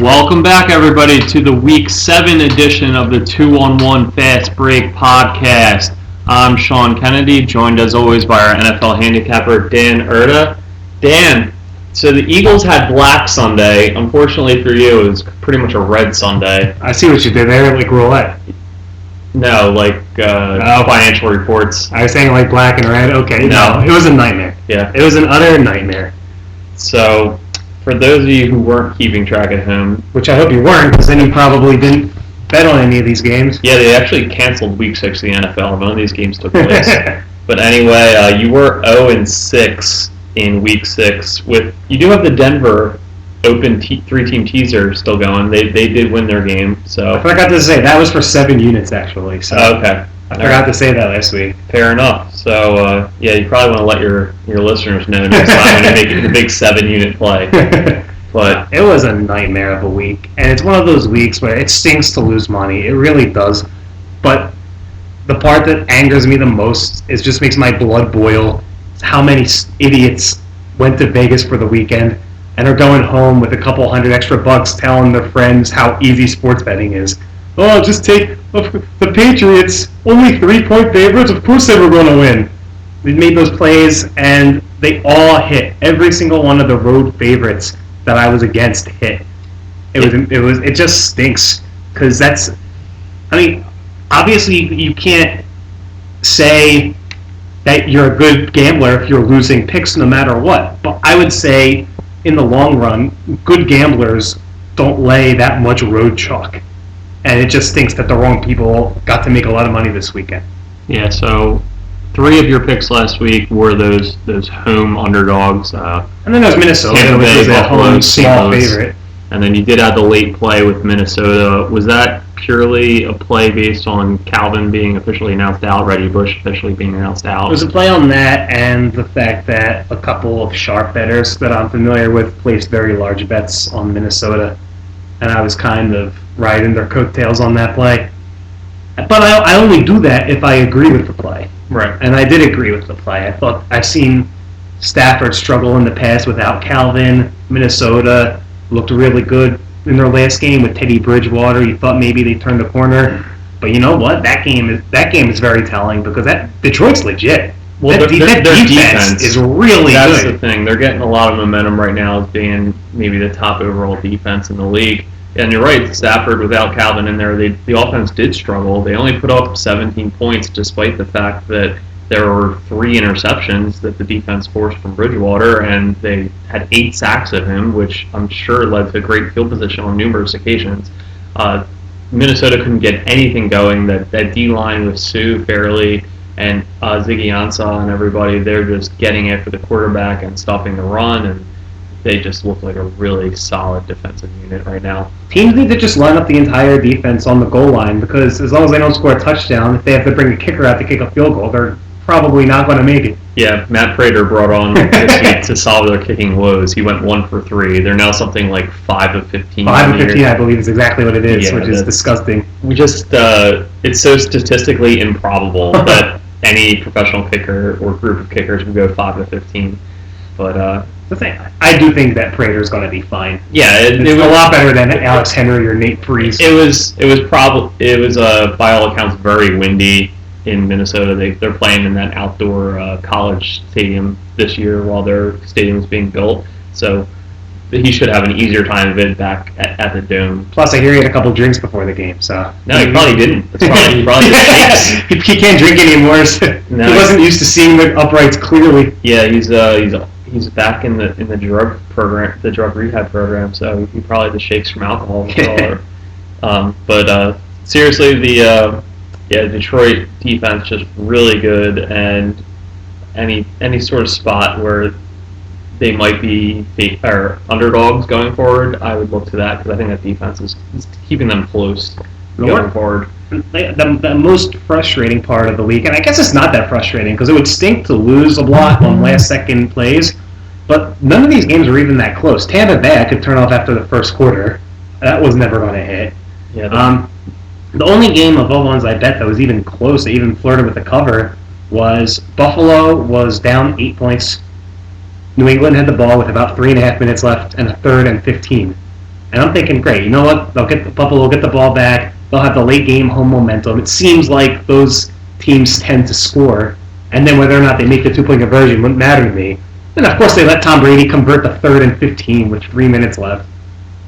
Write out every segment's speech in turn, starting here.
Welcome back, everybody, to the Week 7 edition of the 2-on-1 Fast Break podcast. I'm Sean Kennedy, joined as always by our NFL handicapper, Dan Urda. Dan, so the Eagles had Black Sunday. Unfortunately for you, it was pretty much a red Sunday. I see what you did there, like roulette. No, like financial reports. I was saying like black and red. Okay, no, it was a nightmare. Yeah. It was an utter nightmare. So, for those of you who weren't keeping track at home, which I hope you weren't, because then you probably didn't bet on any of these games. Yeah, they actually canceled Week 6 of the NFL. None of these games took place. But anyway, you were 0-6 in Week 6. You do have the Denver open three-team teaser still going. They did win their game. So I forgot to say that was for 7 units actually. So okay. I forgot to say that last week. Fair enough. So, you probably want to let your listeners know next time when you make the big 7-unit play. But it was a nightmare of a week. And it's one of those weeks where it stinks to lose money. It really does. But the part that angers me the most is just makes my blood boil. It's how many idiots went to Vegas for the weekend and are going home with a couple $100 extra telling their friends how easy sports betting is. Oh, just take the Patriots, only 3-point favorites. Of course they were going to win. We made those plays, and they all hit. Every single one of the road favorites that I was against hit. It just stinks because that's. I mean, obviously you can't say that you're a good gambler if you're losing picks no matter what. But I would say, in the long run, good gamblers don't lay that much road chalk. And it just stinks that the wrong people got to make a lot of money this weekend. Yeah, so 3 of your picks last week were those home underdogs. And then there was Minnesota, which was a home small favorite. And then you did have the late play with Minnesota. Was that purely a play based on Calvin being officially announced out, Reggie Bush officially being announced out? It was a play on that and the fact that a couple of sharp bettors that I'm familiar with placed very large bets on Minnesota. And I was kind of riding their coattails on that play. But I only do that if I agree with the play. Right. And I did agree with the play. I thought I've seen Stafford struggle in the past without Calvin. Minnesota looked really good in their last game with Teddy Bridgewater. You thought maybe they turned the corner. But you know what? That game is very telling because that Detroit's legit. Well, their defense is really good. That's the thing. They're getting a lot of momentum right now as being maybe the top overall defense in the league. And you're right, Stafford without Calvin in there, the offense did struggle. They only put up 17 points despite the fact that there were 3 interceptions that the defense forced from Bridgewater, and they had 8 sacks of him, which I'm sure led to great field position on numerous occasions. Minnesota couldn't get anything going. That D-line with Sue, Fairley, and Ziggy Ansah and everybody, they're just getting after the quarterback and stopping the run, and they just look like a really solid defensive unit right now. Teams need to just line up the entire defense on the goal line because as long as they don't score a touchdown, if they have to bring a kicker out to kick a field goal, they're probably not going to make it. Yeah, Matt Prater brought on this week to solve their kicking woes. He went 1 for 3. They're now something like 5 of 15. 5 of 15, I believe, is exactly what it is, which is disgusting. We just, it's so statistically improbable that any professional kicker or group of kickers would go 5 of 15. But I do think that Prater's going to be fine. Yeah, it was a lot better than Alex Henry or Nate Freese. It was by all accounts very windy in Minnesota. They're playing in that outdoor college stadium this year while their stadium is being built. So he should have an easier time of it back at the Dome. Plus, I hear he had a couple drinks before the game. So no, he probably didn't. That's probably the he can't drink anymore. So no, he wasn't used to seeing the uprights clearly. Yeah, he's back in the drug program, the drug rehab program. So he probably just shakes from alcohol. But seriously, the Detroit defense just really good, and any sort of spot where they might be underdogs going forward, I would look to that because I think that defense is keeping them close going forward. The most frustrating part of the week, and I guess it's not that frustrating because it would stink to lose a lot on last-second plays, but none of these games were even that close. Tampa Bay could turn off after the first quarter. That was never going to hit. Yeah. The only game of all ones I bet that was even close, that even flirted with the cover, was Buffalo was down 8 points. New England had the ball with about 3.5 minutes left and a 3rd and 15. And I'm thinking, great, you know what? Buffalo will get the ball back. They'll have the late game home momentum. It seems like those teams tend to score, and then whether or not they make the 2-point conversion wouldn't matter to me. And of course, they let Tom Brady convert the 3rd and 15 with 3 minutes left.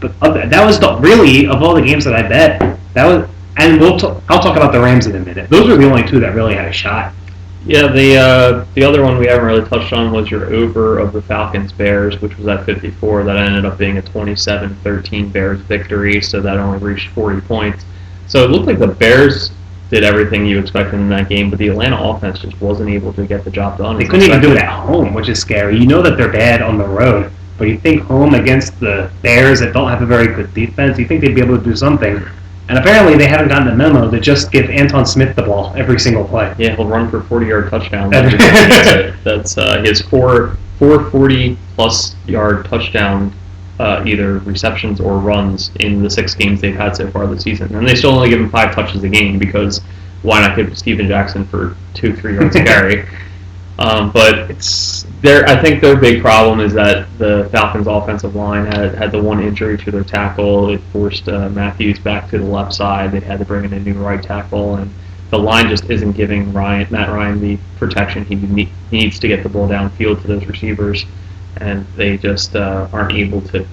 But that was really, of all the games that I bet, that was. And I'll talk about the Rams in a minute. Those were the only two that really had a shot. Yeah, the other one we haven't really touched on was your over of the Falcons-Bears, which was at 54. That ended up being a 27-13 Bears victory, so that only reached 40 points. So it looked like the Bears did everything you expected in that game, but the Atlanta offense just wasn't able to get the job done. They couldn't even do it at home, which is scary. You know that they're bad on the road, but you think home against the Bears that don't have a very good defense, you think they'd be able to do something. And apparently they haven't gotten the memo to just give Anton Smith the ball every single play. Yeah, he'll run for 40-yard touchdowns. That's his 40-plus yard touchdown, either receptions or runs in the 6 games they've had so far this season. And they still only give him 5 touches a game because why not give Steven Jackson for 2-3 yards a carry? But I think their big problem is that the Falcons' offensive line had the one injury to their tackle. It forced Matthews back to the left side. They had to bring in a new right tackle, and the line just isn't giving Matt Ryan the protection he needs to get the ball downfield to those receivers, and they just aren't able to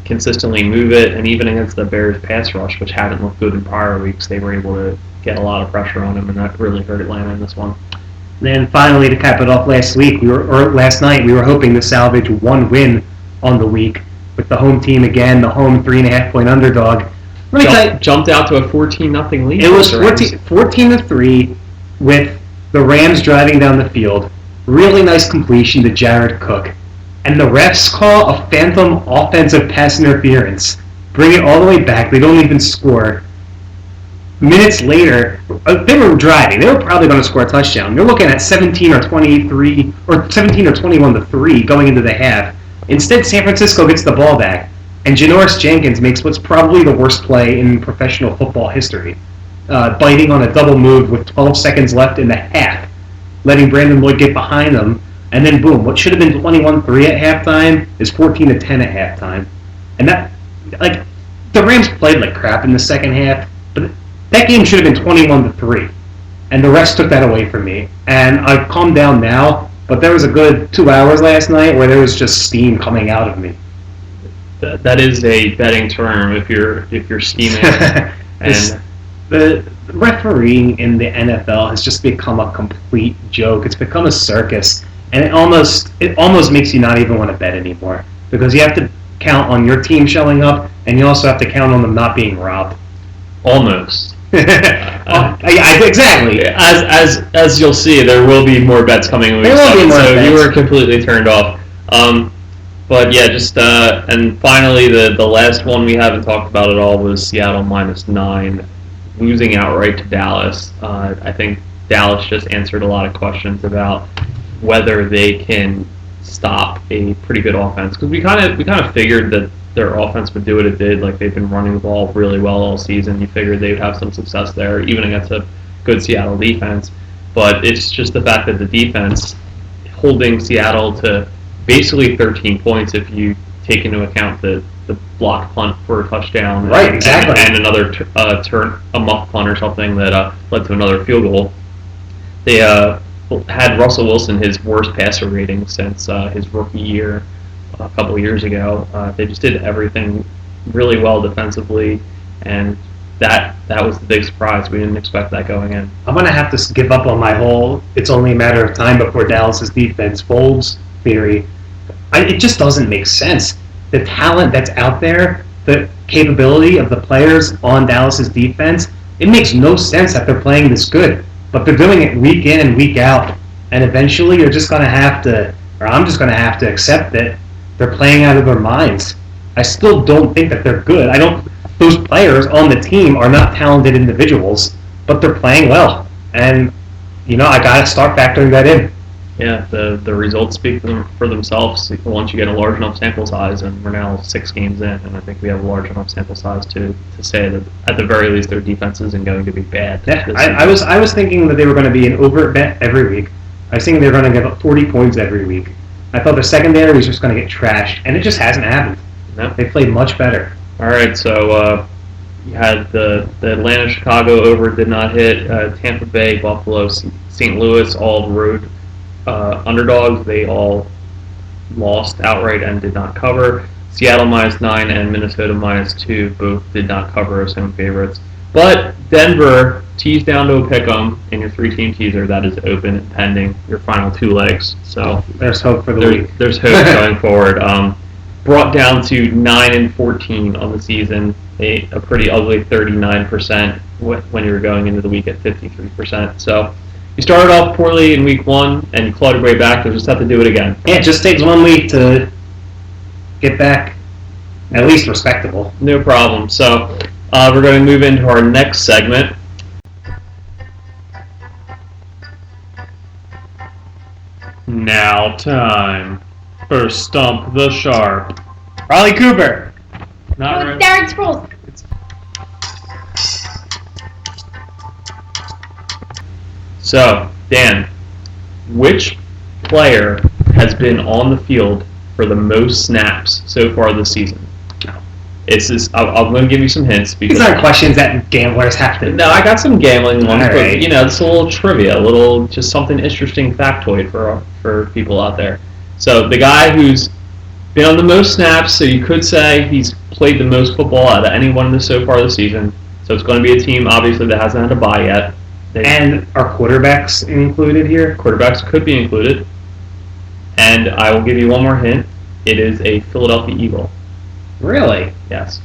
consistently move it. And even against the Bears' pass rush, which hadn't looked good in prior weeks, they were able to get a lot of pressure on them, and that really hurt Atlanta in this one. Then finally, to cap it off last night, we were hoping to salvage one win on the week with the home team again, the home 3.5-point underdog. Jumped out to a 14-0 lead. It was 14-3 with the Rams driving down the field. Really nice completion to Jared Cook. And the refs call a phantom offensive pass interference. Bring it all the way back. They don't even score. Minutes later, they were driving. They were probably going to score a touchdown. They're looking at 17 or 23 or 17 or 21-3 going into the half. Instead, San Francisco gets the ball back, and Janoris Jenkins makes what's probably the worst play in professional football history, biting on a double move with 12 seconds left in the half, letting Brandon Lloyd get behind them, and then boom, what should have been 21-3 at halftime is 14-10 at halftime. And that, the Rams played like crap in the second half, but that game should have been 21-3, and the refs took that away from me. And I've calmed down now, but there was a good 2 hours last night where there was just steam coming out of me. That is a betting term if you're steaming. And the refereeing in the NFL has just become a complete joke. It's become a circus, and it almost makes you not even want to bet anymore because you have to count on your team showing up, and you also have to count on them not being robbed. Almost. Exactly. As you'll see, there will be more bets coming in week 7, so you were completely turned off. But yeah, just and finally the last one we haven't talked about at all was Seattle -9, losing outright to Dallas. I think Dallas just answered a lot of questions about whether they can stop a pretty good offense, because we kind of figured that their offense would do what it did. Like, they've been running the ball really well all season. You figured they would have some success there, even against a good Seattle defense. But it's just the fact that the defense holding Seattle to basically 13 points if you take into account the blocked punt for a touchdown, right? Exactly, and another a muff punt or something that led to another field goal. They had Russell Wilson his worst passer rating since his rookie year a couple of years ago. They just did everything really well defensively, and that was the big surprise. We didn't expect that going in. I'm going to have to give up on my whole it's only a matter of time before Dallas's defense folds theory. It just doesn't make sense. The talent that's out there, the capability of the players on Dallas's defense, it makes no sense that they're playing this good. But they're doing it week in and week out. And eventually you're just going to have to, or I'm just going to have to accept that they're playing out of their minds. I still don't think that they're good. Those players on the team are not talented individuals, but they're playing well. And, I got to start factoring that in. Yeah, the results speak for themselves once you get a large enough sample size, and we're now 6 games in, and I think we have a large enough sample size to say that at the very least their defense isn't going to be bad. Yeah, I was thinking that they were going to be an over bet every week. I was thinking they were going to give up 40 points every week. I thought the secondary was just going to get trashed, and it just hasn't happened. No. They played much better. All right, so you had the Atlanta Chicago over did not hit. Tampa Bay, Buffalo, St. Louis, all road underdogs. They all lost outright and did not cover. Seattle -9 and Minnesota -2 both did not cover as home favorites. But Denver teased down to a pick'em in your 3-team teaser that is open and pending your final 2 legs. So there's hope for the week. There's hope going forward. Brought down to 9-14 on the season, a pretty ugly 39% when you were going into the week at 53%. So you started off poorly in week 1 and you clawed your way back. You'll just have to do it again. Yeah, it just takes 1 week to get back at least respectable. No problem. So we're going to move into our next segment. Now time for Stump the Sharp. Riley Cooper. Not right. Darren Sproles. So, Dan, which player has been on the field for the most snaps so far this season? I'm going to give you some hints. These aren't questions that gamblers have to. No, I got some gambling ones, All but right. it's a little trivia, just something interesting factoid for people out there. So the guy who's been on the most snaps, so you could say he's played the most football out of anyone so far this season. So it's going to be a team, obviously, that hasn't had a bye yet. And are quarterbacks included here? Quarterbacks could be included. And I will give you one more hint. It is a Philadelphia Eagle. Really? Yes.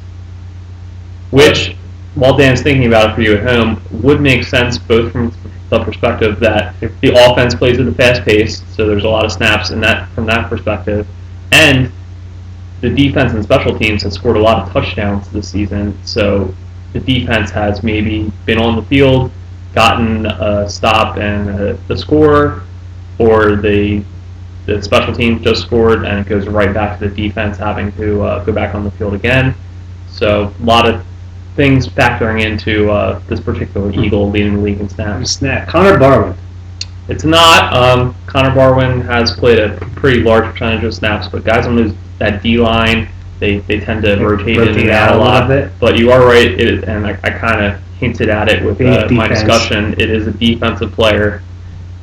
Which, while Dan's thinking about it for you at home, would make sense both from the perspective that the offense plays at a fast pace, so there's a lot of snaps in that from that perspective, and the defense and special teams have scored a lot of touchdowns this season, so the defense has maybe been on the field, gotten a stop and a score, or the special team just scored and it goes right back to the defense having to go back on the field again. So a lot of things factoring into this particular Eagle leading the league in snaps. Connor Barwin. It's not. Connor Barwin has played a pretty large percentage of snaps, but guys on that D line, they tend to rotate in and out a lot. But you are right, and I kind of hinted at it with my discussion. It is a defensive player.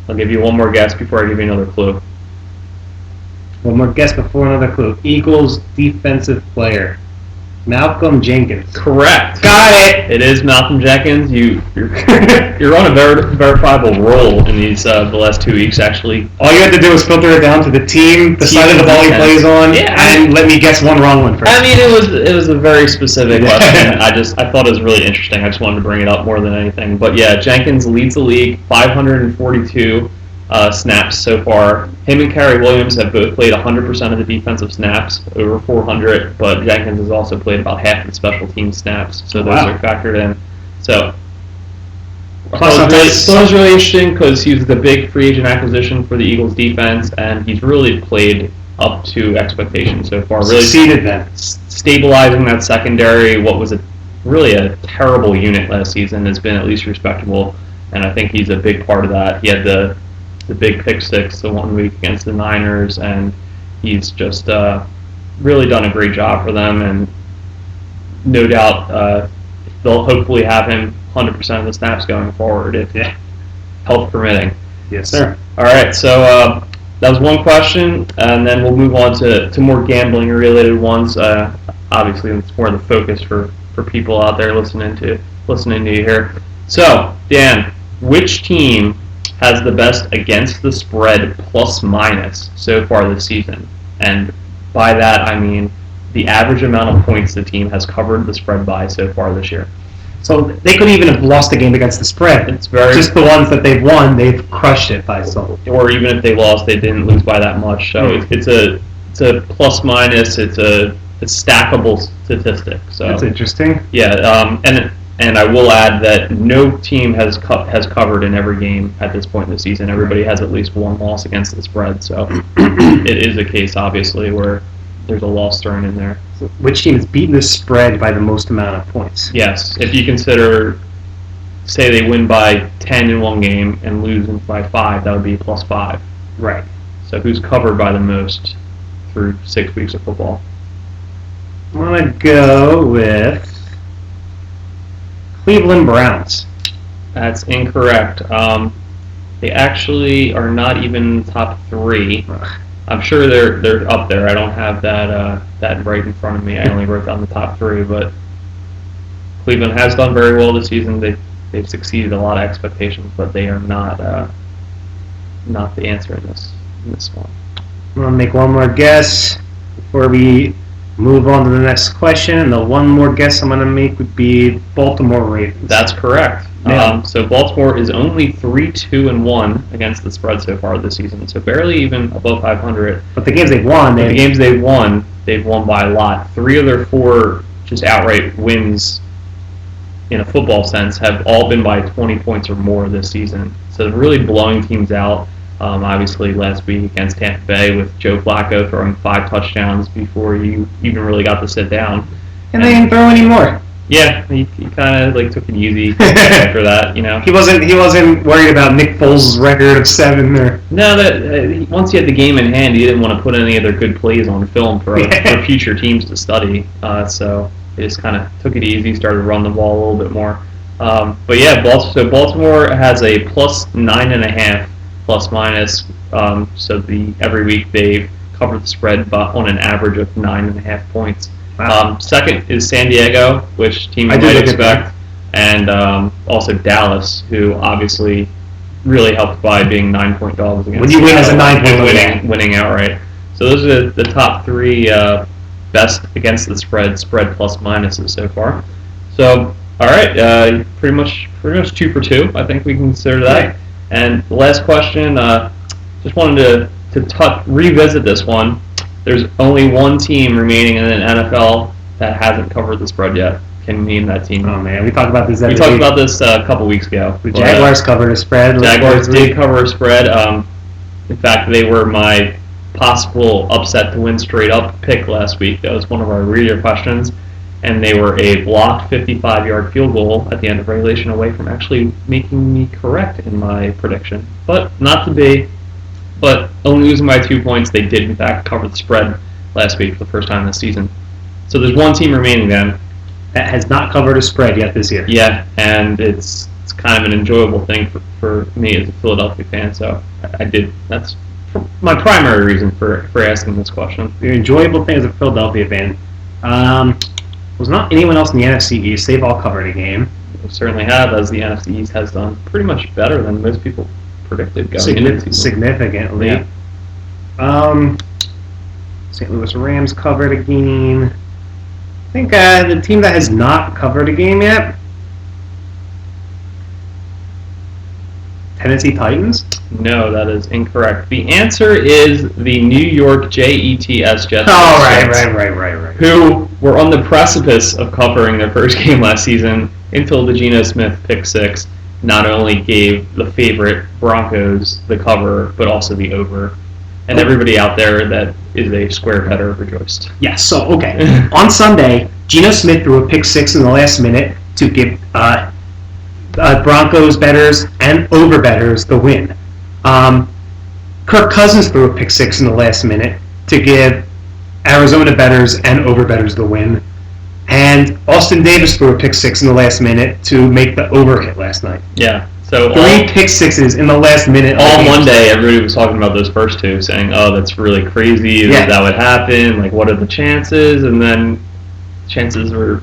I'll give you one more guess before I give you another clue. One more guess before another clue. Eagles defensive player. Malcolm Jenkins. Correct. Got it. It is Malcolm Jenkins. You're on a verifiable roll in these the last 2 weeks, actually. All you had to do was filter it down to the team, the side of the ball he plays on, and let me guess one wrong one first. I mean, it was a very specific question. I thought it was really interesting. I just wanted to bring it up more than anything. But yeah, Jenkins leads the league, 542 snaps so far. Him and Kerry Williams have both played 100% of the defensive snaps, over 400, but Jenkins has also played about half of the special team snaps, so those are factored in. So it was really interesting because he's the big free agent acquisition for the Eagles defense, and he's really played up to expectations so far. Really succeeded then. Stabilizing that secondary, what was really a terrible unit last season, has been at least respectable, and I think he's a big part of that. He had the big pick six the 1 week against the Niners, and he's just really done a great job for them, and no doubt they'll hopefully have him 100% of the snaps going forward if health permitting. Yes, sir. All right, so that was one question, and then we'll move on to more gambling-related ones. Obviously, it's more the focus for people out there listening to you here. So, Dan, which team has the best against the spread plus minus so far this season? And by that, I mean the average amount of points the team has covered the spread by so far this year. So they could even have lost a game against the spread. It's very just the ones that they've won, they've crushed it by so. Or even if they lost, they didn't lose by that much. So it's a plus minus. It's a stackable statistic. So that's interesting. Yeah, and I will add that no team has covered in every game at this point in the season. Everybody has at least one loss against the spread. So it is a case, obviously, where there's a loss thrown in there. So which team has beaten the spread by the most amount of points? Yes, if you consider, say they win by 10 in one game and lose by 5, that would be plus 5. Right. So who's covered by the most through 6 weeks of football? I'm going to go with Cleveland Browns. That's incorrect. They actually are not even top 3. I'm sure they're up there. I don't have that right in front of me. I only wrote down the top 3, but Cleveland has done very well this season. They've succeeded a lot of expectations, but they are not the answer in this one. I'm going to make one more guess before we move on to the next question. And the one more guess I'm going to make would be Baltimore Ravens. That's correct. Yeah. So Baltimore is only 3-2-1 against the spread so far this season, so barely even above 500. But the games they've won, they've won by a lot. 3 of their 4 just outright wins in a football sense have all been by 20 points or more this season. So they're really blowing teams out. Obviously, last week against Tampa Bay with Joe Flacco throwing 5 touchdowns before you even really got to sit down. And they didn't throw any more. Yeah, he kind of took it easy after that, He wasn't worried about Nick Foles' record of 7 or. No, once he had the game in hand, he didn't want to put any of their good plays on film for future teams to study. So he just kind of took it easy, started to run the ball a little bit more. But yeah, so Baltimore has a plus 9.5 plus minus. So every week they've covered the spread on an average of 9.5 points. Wow. Second is San Diego, which team you might expect, and also Dallas, who obviously really helped by being 9-point dogs against. When you win as a 9-point winning outright. So those are the top 3 best against the spread plus minuses so far. So all right, pretty much 2 for 2. I think we can consider that. Right. And the last question, just wanted to revisit this one. There's only one team remaining in the NFL that hasn't covered the spread yet. Can you name that team? Oh man, we talked about this. We talked about this a couple weeks ago. The Jaguars covered a spread. Jaguars did cover a spread. In fact, they were my possible upset to win straight up pick last week. That was one of our reader questions, and they were a blocked 55-yard field goal at the end of regulation away from actually making me correct in my prediction, but not to be. But only losing by 2 points, they did in fact cover the spread last week for the first time this season. So there's one team remaining then that has not covered a spread yet this year. Yeah, and it's kind of an enjoyable thing for me as a Philadelphia fan. So I did. That's my primary reason for asking this question. The enjoyable thing as a Philadelphia fan was not anyone else in the NFC East. They've all covered a game. We certainly have, as the NFC East has done pretty much better than most people predicted going into significantly. Yeah. St. Louis Rams covered a game. I think the team that has not covered a game yet, Tennessee Titans. No, that is incorrect. The answer is the New York Jets. Oh, right. Who were on the precipice of covering their first game last season until the Geno Smith pick 6 not only gave the favorite Broncos the cover, but also the over. And everybody out there that is a square better rejoiced. Yes, so, okay. On Sunday, Geno Smith threw a pick 6 in the last minute to give Broncos bettors and over bettors the win. Kirk Cousins threw a pick 6 in the last minute to give Arizona bettors and over bettors the win. And Austin Davis threw a pick 6 in the last minute to make the over hit last night. Yeah. So 3 pick 6s in the last minute. All Monday, everybody was talking about those first 2, saying, "Oh, that's really crazy that would happen. Like, what are the chances?" And then chances were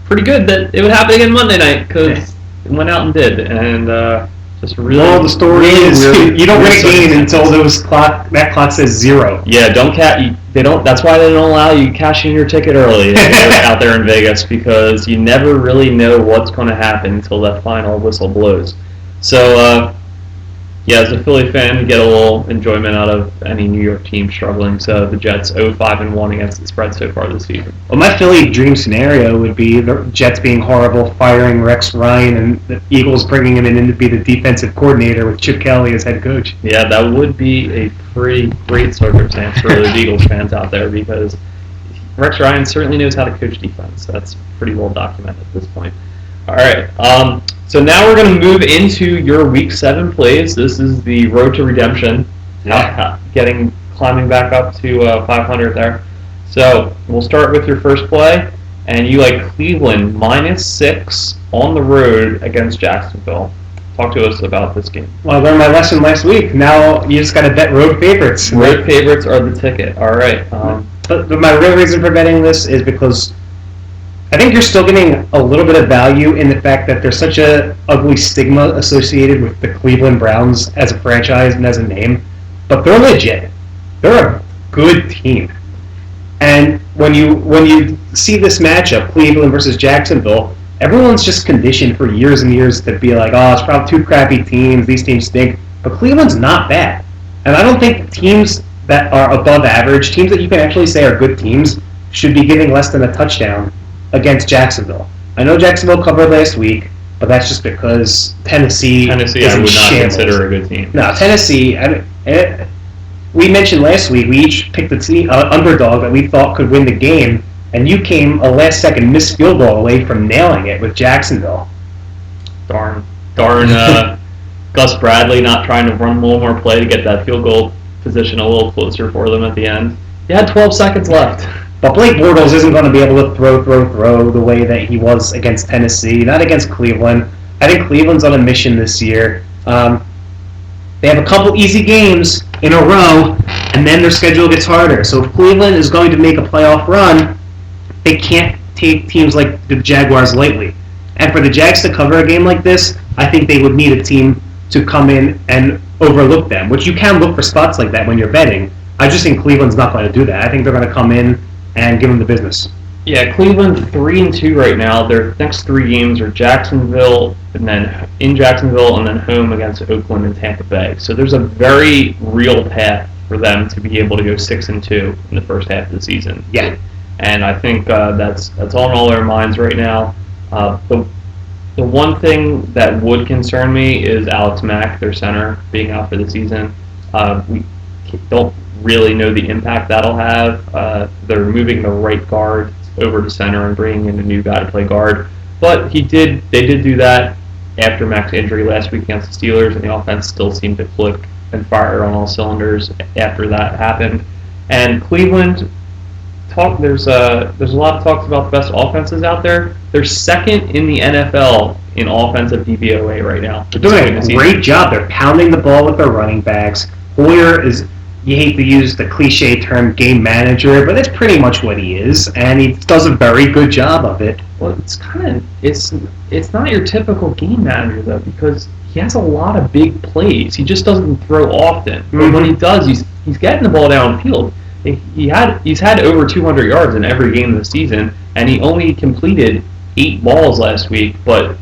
pretty good that it would happen again Monday night because it went out and did. And just really. Well, the story is you don't win a game until that clock says 0. Yeah, they don't. That's why they don't allow you cashing your ticket early out there in Vegas, because you never really know what's going to happen until that final whistle blows. So, as a Philly fan, you get a little enjoyment out of any New York team struggling. So the Jets 0-5-1 against the spread so far this season. Well, my Philly dream scenario would be the Jets being horrible, firing Rex Ryan, and the Eagles bringing him in to be the defensive coordinator with Chip Kelly as head coach. Yeah, that would be a pretty great circumstance for those Eagles fans out there, because Rex Ryan certainly knows how to coach defense. That's pretty well documented at this point. All right. So now we're going to move into your Week 7 plays. This is the road to redemption. Climbing back up to 500 there. So we'll start with your first play, and you like Cleveland -6 on the road against Jacksonville. Talk to us about this game. Well, I learned my lesson last week. Now you just got to bet road favorites. Road favorites are the ticket. All right. But my real reason for betting this is because I think you're still getting a little bit of value in the fact that there's such a ugly stigma associated with the Cleveland Browns as a franchise and as a name. But they're legit. They're a good team. And when you see this matchup, Cleveland versus Jacksonville, everyone's just conditioned for years and years to be like, oh, it's probably two crappy teams. These teams stink. But Cleveland's not bad. And I don't think teams that are above average, teams that you can actually say are good teams, should be giving less than a touchdown against Jacksonville. I know Jacksonville covered last week, but that's just because Tennessee I would not shambles. consider a good team. No, Tennessee. We mentioned last week we each picked the underdog that we thought could win the game, and you came a last-second missed field goal away from nailing it with Jacksonville. Darn. Gus Bradley not trying to run one more play to get that field goal position a little closer for them at the end. He had 12 seconds left. But Blake Bortles isn't going to be able to throw the way that he was against Tennessee, not against Cleveland. I think Cleveland's on a mission this year. They have a couple easy games in a row, and then their schedule gets harder. So if Cleveland is going to make a playoff run, they can't take teams like the Jaguars lightly. And for the Jags to cover a game like this, I think they would need a team to come in and overlook them, which you can look for spots like that when you're betting. I just think Cleveland's not going to do that. I think they're going to come in and give them the business. Yeah, Cleveland 3-2 right now. Their next three games are Jacksonville, and then in Jacksonville, and then home against Oakland and Tampa Bay. So there's a very real path for them to be able to go 6-2 in the first half of the season. Yeah, and I think that's on all their minds right now. The one thing that would concern me is Alex Mack, their center, being out for the season. We don't really know the impact that'll have. They're moving the right guard over to center and bringing in a new guy to play guard. But they did do that after Mack's injury last week against the Steelers, and the offense still seemed to click and fire on all cylinders after that happened. And Cleveland, there's a lot of talks about the best offenses out there. They're second in the NFL in offensive DVOA right now. They're doing a great job. They're pounding the ball with their running backs. Hoyer is, you hate to use the cliche term game manager, but it's pretty much what he is, and he does a very good job of it. Well, it's not your typical game manager though, because he has a lot of big plays. He just doesn't throw often. Mm-hmm. But when he does, he's getting the ball downfield. He's had over 200 yards in every game of the season, and he only completed 8 balls last week, but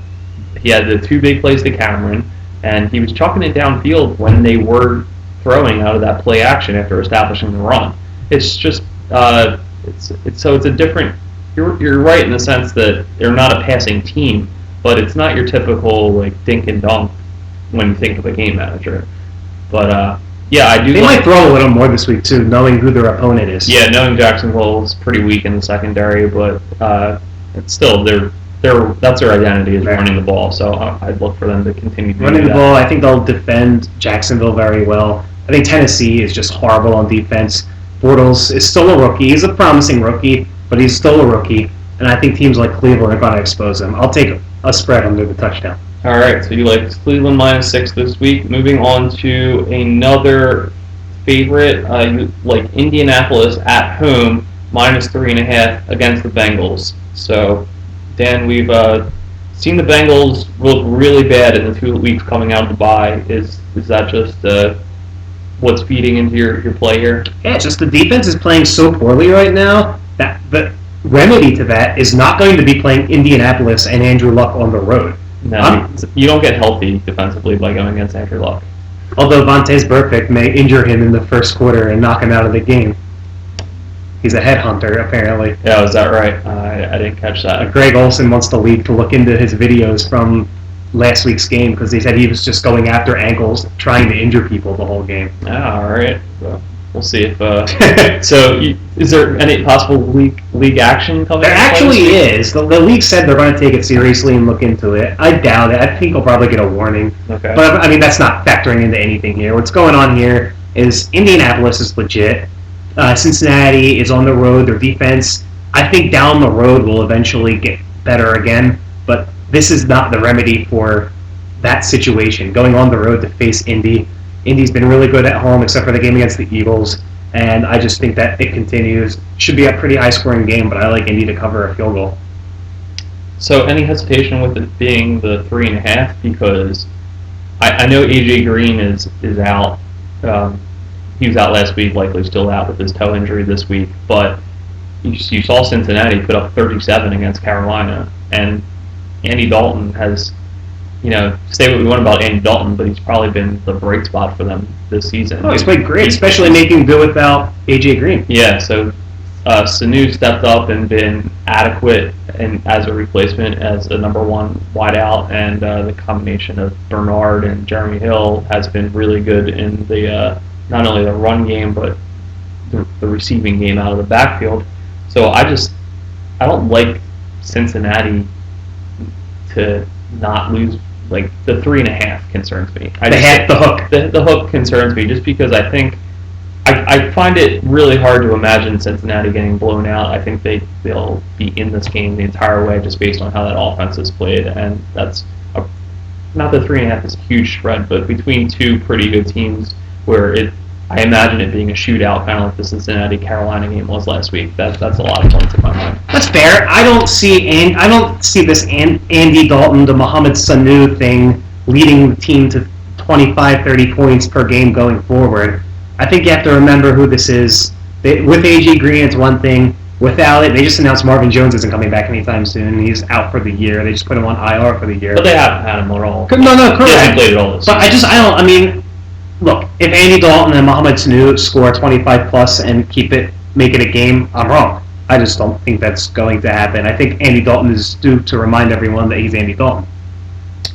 he had the 2 big plays to Cameron, and he was chucking it downfield when they were throwing out of that play action after establishing the run. It's just it's a different. You're right in the sense that they're not a passing team, but it's not your typical like dink and dunk when you think of a game manager. But yeah, I do. They might throw a little more this week too, knowing who their opponent is. Yeah, knowing Jacksonville is pretty weak in the secondary, but it's still that's their identity is running the ball. So I'd look for them to continue running the ball. I think they'll defend Jacksonville very well. I think Tennessee is just horrible on defense. Bortles is still a rookie. He's a promising rookie, but he's still a rookie. And I think teams like Cleveland are going to expose him. I'll take a spread under the touchdown. All right, so you like Cleveland -6 this week. Moving on to another favorite, you like Indianapolis at home -3.5 against the Bengals. So, Dan, we've seen the Bengals look really bad in the 2 weeks coming out of the bye. Is that just what's feeding into your play here? Yeah, it's just the defense is playing so poorly right now that the remedy to that is not going to be playing Indianapolis and Andrew Luck on the road. No, you don't get healthy defensively by going against Andrew Luck. Although Vontaze Burfict may injure him in the first quarter and knock him out of the game. He's a headhunter, apparently. Yeah, is that right? I didn't catch that. Greg Olson wants the league to look into his videos from last week's game because they said he was just going after ankles, trying to injure people the whole game. Yeah, all right. Well, we'll see if. So, is there any possible league action coming? There actually is. The league said they're going to take it seriously and look into it. I doubt it. I think he'll probably get a warning. Okay. But I mean, that's not factoring into anything here. What's going on here is Indianapolis is legit. Cincinnati is on the road. Their defense, I think, down the road will eventually get better again. But this is not the remedy for that situation. Going on the road to face Indy. Indy's been really good at home, except for the game against the Eagles. And I just think that it continues. Should be a pretty high-scoring game, but I like Indy to cover a field goal. So any hesitation with it being the 3.5? Because I know AJ Green is out. He was out last week, likely still out with his toe injury this week. But you saw Cincinnati put up 37 against Carolina, and Andy Dalton has, say what we want about Andy Dalton, but he's probably been the bright spot for them this season. Oh, he's played great, especially making do without AJ Green. Yeah, so Sanu stepped up and been adequate and as a replacement as a number one wideout, and the combination of Bernard and Jeremy Hill has been really good in the not only the run game but the receiving game out of the backfield. So I don't like Cincinnati to not lose. Like the 3.5 concerns me. The hook. The hook concerns me just because I think I find it really hard to imagine Cincinnati getting blown out. I think they'll be in this game the entire way just based on how that offense is played, and that's not the 3.5 is a huge spread, but between two pretty good teams where I imagine it being a shootout, kind of like the Cincinnati-Carolina game was last week. That's a lot of points in my mind. That's fair. I don't see this Andy Dalton to Mohamed Sanu thing leading the team to 25, 30 points per game going forward. I think you have to remember who this is. With AJ Green, it's one thing. Without it, they just announced Marvin Jones isn't coming back anytime soon. He's out for the year. They just put him on IR for the year. But they haven't had him at all. No, correct. They haven't played at all this season. Look, if Andy Dalton and Mohamed Sanu score 25 plus and make it a game, I'm wrong. I just don't think that's going to happen. I think Andy Dalton is due to remind everyone that he's Andy Dalton.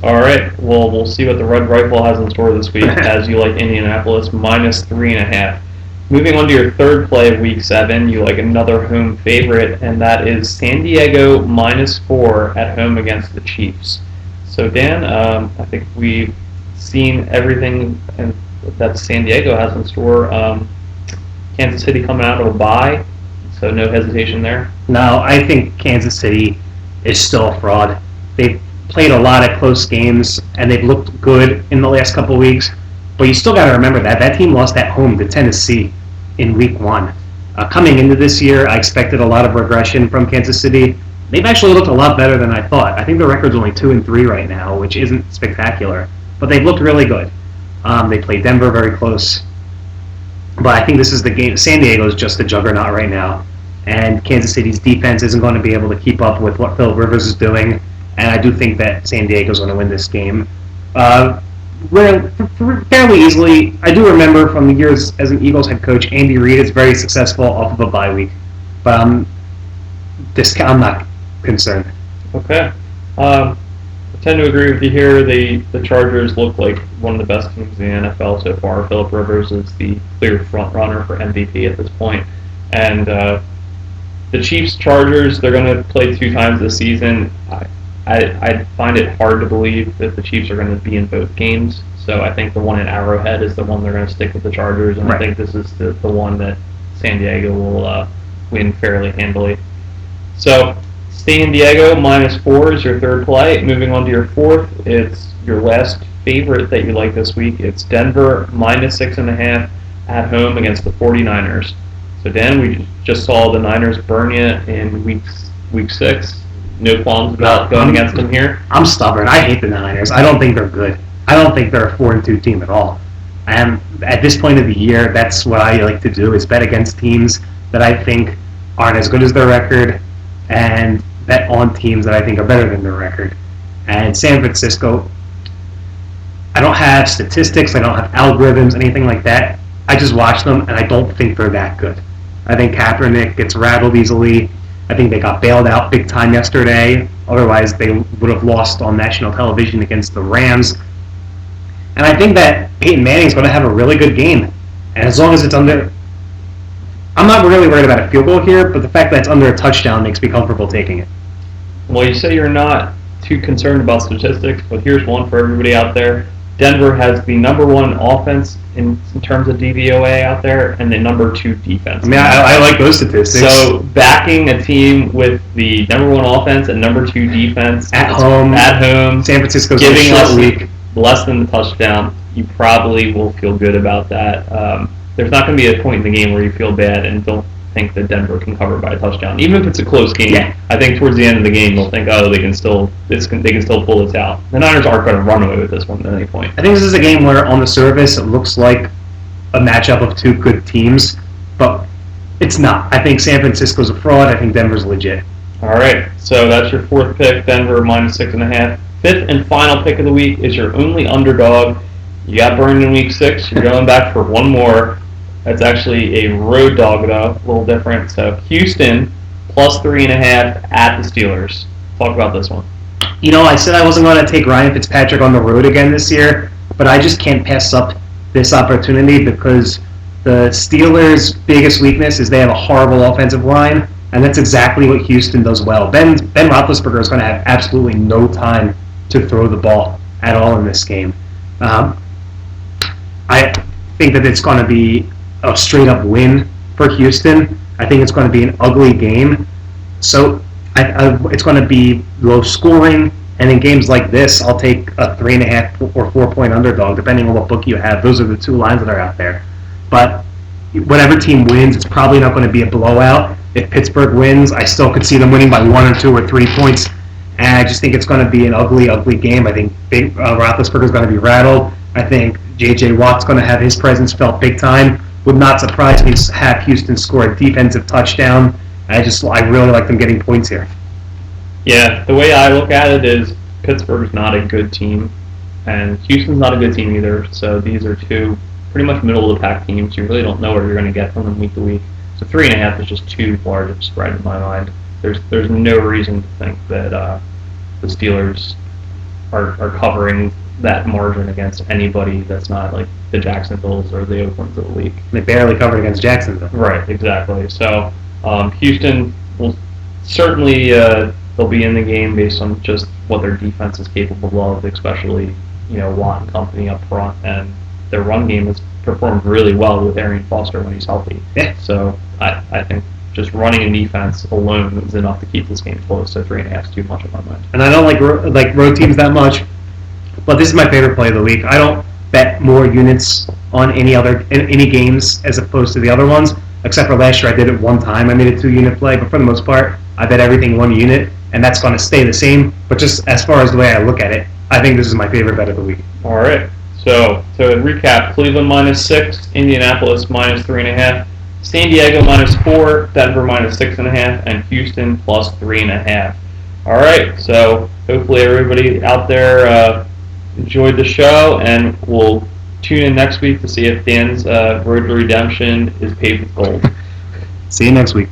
All right. Well, we'll see what the Red Rifle has in store this week as you like Indianapolis minus 3.5. Moving on to your third play of Week 7, you like another home favorite, and that is San Diego minus 4 at home against the Chiefs. So, Dan, I think we've seen everything that San Diego has in store. Kansas City coming out of a bye, so no hesitation there? No, I think Kansas City is still a fraud. They've played a lot of close games, and they've looked good in the last couple of weeks. But you still got to remember that team lost at home to Tennessee in Week 1. Coming into this year, I expected a lot of regression from Kansas City. They've actually looked a lot better than I thought. I think the record's only 2-3 right now, which isn't spectacular. But they've looked really good. They played Denver very close. But I think this is the game. San Diego is just a juggernaut right now. And Kansas City's defense isn't going to be able to keep up with what Philip Rivers is doing. And I do think that San Diego's going to win this game. Fairly easily. I do remember from the years as an Eagles head coach, Andy Reid is very successful off of a bye week. But I'm not concerned. Okay. I tend to agree with you here. The Chargers look like one of the best teams in the NFL so far. Philip Rivers is the clear front runner for MVP at this point. And the Chiefs-Chargers, they're going to play 2 times this season. I find it hard to believe that the Chiefs are going to be in both games. So I think the one at Arrowhead is the one they're going to stick with the Chargers. And right. I think this is the one that San Diego will win fairly handily. So San Diego minus 4 is your third play. Moving on to your fourth, it's your last favorite that you like this week. It's Denver minus 6.5 at home against the 49ers. So Dan, we just saw the Niners burn you in week 6. No qualms about going against them here? I'm stubborn. I hate the Niners. I don't think they're good. I don't think they're a 4-2 team at all. And at this point of the year, that's what I like to do, is bet against teams that I think aren't as good as their record and bet on teams that I think are better than their record. And San Francisco, I don't have statistics, I don't have algorithms, anything like that. I just watch them, and I don't think they're that good. I think Kaepernick gets rattled easily. I think they got bailed out big time yesterday. Otherwise, they would have lost on national television against the Rams. And I think that Peyton Manning is going to have a really good game. And as long as it's under... I'm not really worried about a field goal here, but the fact that it's under a touchdown makes me comfortable taking it. Well, you say you're not too concerned about statistics, but here's one for everybody out there. Denver has the number 1 offense in terms of DVOA out there, and the number 2 defense. I mean, I like those statistics. So backing a team with the number 1 offense and number 2 defense at home, San Francisco's giving us week. less than the touchdown, you probably will feel good about that. There's not going to be a point in the game where you feel bad and don't think that Denver can cover by a touchdown, even if it's a close game. Yeah. I think towards the end of the game they'll think, oh, they can still pull this out. The Niners aren't going to run away with this one at any point. I think this is a game where, on the surface, it looks like a matchup of 2 good teams, but it's not. I think San Francisco's a fraud. I think Denver's legit. All right, so that's your 4th pick, Denver -6.5. 5th and final pick of the week is your only underdog. You got burned in week 6. You're going back for one more. That's actually a road dog, though, a little different. So Houston +3.5 at the Steelers. Talk about this one. You know, I said I wasn't going to take Ryan Fitzpatrick on the road again this year, but I just can't pass up this opportunity because the Steelers' biggest weakness is they have a horrible offensive line, and that's exactly what Houston does well. Ben Roethlisberger is going to have absolutely no time to throw the ball at all in this game. I think that it's going to be a straight-up win for Houston. I think it's going to be an ugly game. So it's going to be low scoring, and in games like this, I'll take a 3.5 or 4-point underdog, depending on what book you have. Those are the 2 lines that are out there. But whatever team wins, it's probably not going to be a blowout. If Pittsburgh wins, I still could see them winning by 1 or 2 or 3 points. And I just think it's going to be an ugly, ugly game. I think Roethlisberger is going to be rattled. I think J.J. Watt's going to have his presence felt big time. Would not surprise me to have Houston score a defensive touchdown. I really like them getting points here. Yeah, the way I look at it is Pittsburgh's not a good team, and Houston's not a good team either. So these are 2 pretty much middle of the pack teams. You really don't know what you're going to get from them week to week. So 3.5 is just too large of a spread in my mind. There's no reason to think that the Steelers are covering that margin against anybody that's not like the Jacksonvilles or the Oaklands of the league. They barely covered against Jacksonville. Right, exactly. So Houston will certainly they'll be in the game based on just what their defense is capable of, especially Watt and company up front, and their run game has performed really well with Arian Foster when he's healthy. Yeah. So I think just running a defense alone is enough to keep this game close. So 3.5 is too much in my mind. And I don't like road teams that much, but this is my favorite play of the week. I don't bet more units on any games as opposed to the other ones, except for last year. I did it one time. I made a 2-unit play, but for the most part, I bet everything 1 unit, and that's going to stay the same. But just as far as the way I look at it, I think this is my favorite bet of the week. All right. So to recap, Cleveland -6, Indianapolis -3.5, San Diego -4, Denver -6.5, and Houston +3.5. All right. So hopefully everybody out there enjoyed the show, and we'll tune in next week to see if Dan's Road to Redemption is paved with gold. See you next week.